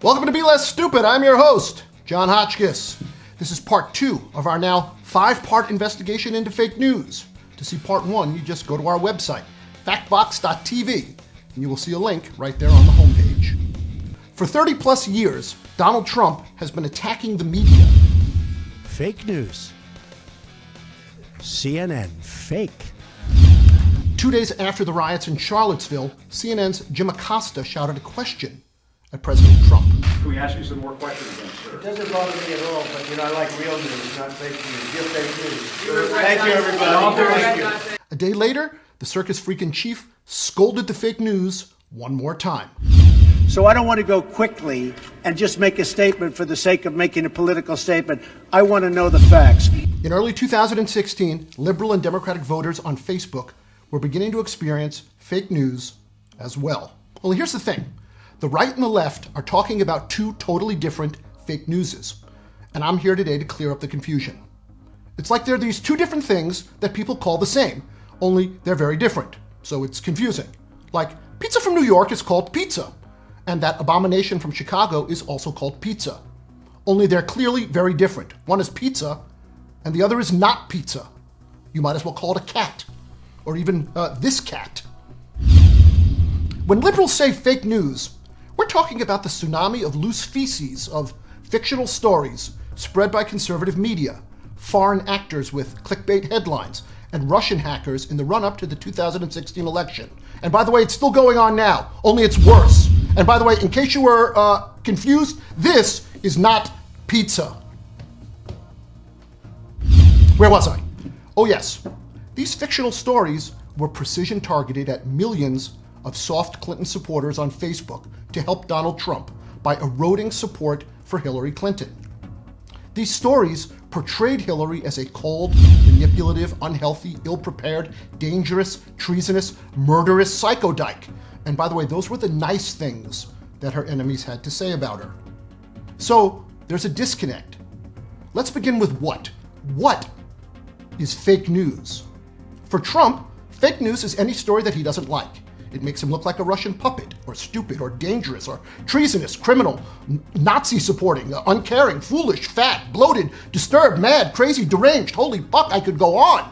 Welcome to Be Less Stupid. I'm your host, John Hotchkiss. This is part 2 of our now 5-part investigation into fake news. To see part 1, you just go to our website, factbox.tv, and you will see a link right there on the homepage. For 30 plus years, Donald Trump has been attacking the media. Fake news. CNN, fake. 2 days after the riots in Charlottesville, CNN's Jim Acosta shouted a question at President Trump. Can we ask you some more questions then, sir? It doesn't bother me at all, but I like real news, not fake news. You're fake news. Thank you, everybody. Thank you. A day later, the circus freak in chief scolded the fake news one more time. So I don't want to go quickly and just make a statement for the sake of making a political statement. I want to know the facts. In early 2016, liberal and Democratic voters on Facebook were beginning to experience fake news as well. Well, here's the thing. The right and the left are talking about two totally different fake newses. And I'm here today to clear up the confusion. It's like there are these two different things that people call the same, only they're very different. So it's confusing. Like, pizza from New York is called pizza. And that abomination from Chicago is also called pizza. Only they're clearly very different. One is pizza, and the other is not pizza. You might as well call it a cat, or even this cat. When liberals say fake news, we're talking about the tsunami of loose feces of fictional stories spread by conservative media, foreign actors with clickbait headlines, and Russian hackers in the run-up to the 2016 election. And by the way, it's still going on now, only it's worse. And by the way, in case you were confused, this is not pizza. Where was I? Oh yes, these fictional stories were precision targeted at millions of soft Clinton supporters on Facebook to help Donald Trump by eroding support for Hillary Clinton. These stories portrayed Hillary as a cold, manipulative, unhealthy, ill-prepared, dangerous, treasonous, murderous psychodyke. And by the way, those were the nice things that her enemies had to say about her. So there's a disconnect. Let's begin with what? What is fake news? For Trump, fake news is any story that he doesn't like. It makes him look like a Russian puppet, or stupid, or dangerous, or treasonous, criminal, Nazi-supporting, uncaring, foolish, fat, bloated, disturbed, mad, crazy, deranged. Holy fuck, I could go on.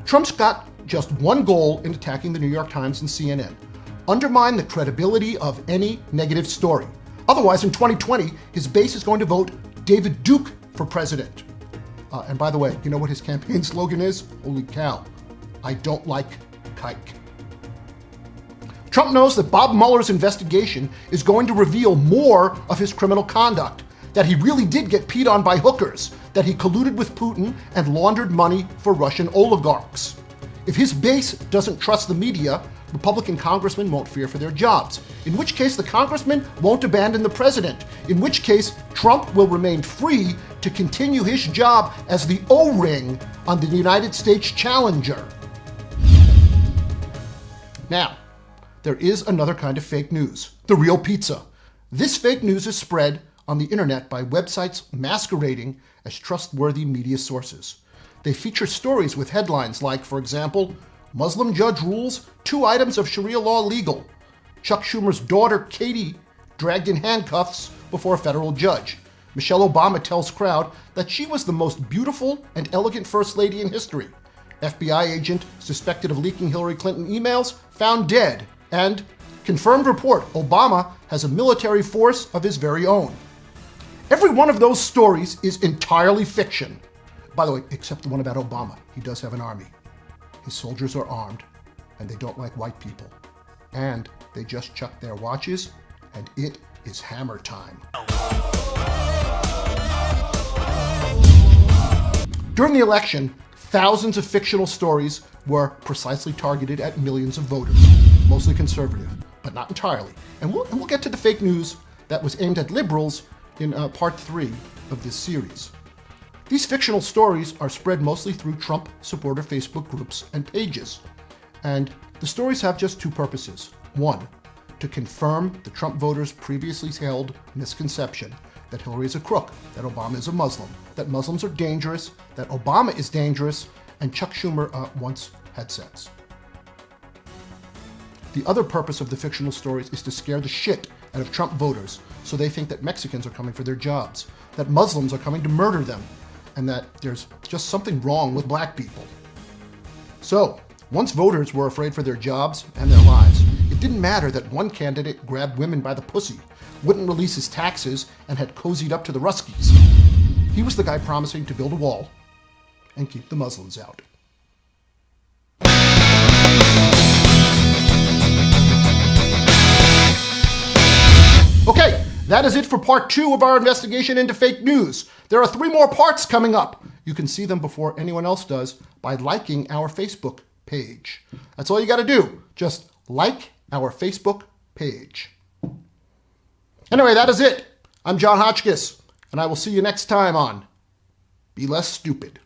Trump's got just one goal in attacking the New York Times and CNN: undermine the credibility of any negative story. Otherwise, in 2020, his base is going to vote David Duke for president. And by the way, you know what his campaign slogan is? Holy cow, I don't like kike. Trump knows that Bob Mueller's investigation is going to reveal more of his criminal conduct, that he really did get peed on by hookers, that he colluded with Putin and laundered money for Russian oligarchs. If his base doesn't trust the media, Republican congressmen won't fear for their jobs, in which case the congressmen won't abandon the president, in which case Trump will remain free to continue his job as the O-ring on the United States Challenger. Now, there is another kind of fake news, the real pizza. This fake news is spread on the internet by websites masquerading as trustworthy media sources. They feature stories with headlines like, for example, Muslim judge rules 2 items of Sharia law legal. Chuck Schumer's daughter, Katie, dragged in handcuffs before a federal judge. Michelle Obama tells crowd that she was the most beautiful and elegant first lady in history. FBI agent suspected of leaking Hillary Clinton emails found dead. And confirmed report, Obama has a military force of his very own. Every one of those stories is entirely fiction. By the way, except the one about Obama. He does have an army. His soldiers are armed, and they don't like white people. And they just chucked their watches, and it is hammer time. During the election, thousands of fictional stories were precisely targeted at millions of voters, mostly conservative, but not entirely. And we'll get to the fake news that was aimed at liberals in part 3 of this series. These fictional stories are spread mostly through Trump supporter Facebook groups and pages. And the stories have just 2 purposes. 1, to confirm the Trump voters' previously held misconception that Hillary is a crook, that Obama is a Muslim, that Muslims are dangerous, that Obama is dangerous, and Chuck Schumer once had sex. The other purpose of the fictional stories is to scare the shit out of Trump voters So they think that Mexicans are coming for their jobs, that Muslims are coming to murder them, and that there's just something wrong with black people. So, once voters were afraid for their jobs and their lives, it didn't matter that one candidate grabbed women by the pussy, wouldn't release his taxes, and had cozied up to the Ruskies. He was the guy promising to build a wall and keep the Muslims out. Okay, that is it for part 2 of our investigation into fake news. There are 3 more parts coming up. You can see them before anyone else does by liking our Facebook page. That's all you got to do. Just like our Facebook page. Anyway, that is it. I'm John Hotchkiss, and I will see you next time on Be Less Stupid.